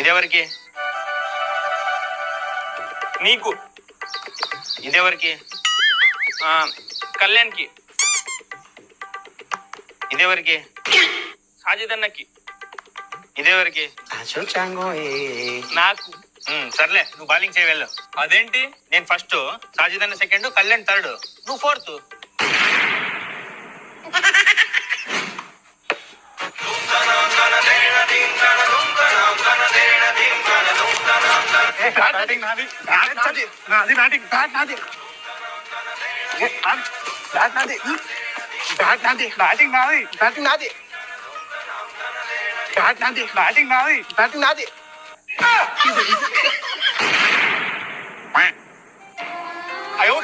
ఇదెవరికి? నీకు. ఇదెవరికి? కళ్యాణ్కి. ఇదెవరికి? సాజిదన్నకి. ఇదెవరికి? నాకు. సర్లే, నువ్వు బౌలింగ్ చేయి వెళ్ళు. అదేంటి? నేను ఫస్ట్, సాజిదన్న సెకండ్, కళ్యాణ్ థర్డ్, నువ్వు ఫోర్త్. బ్యాటింగ్ నాది, నాది బ్యాటింగ్, బ్యాట్ నాది, బ్యాట్ నాది, బ్యాట్ నాది, బ్యాటింగ్ నాది, బ్యాటింగ్ నాది, బ్యాట్ నాది, బ్యాటింగ్ నాది, బ్యాటింగ్ నాది. అయ్యో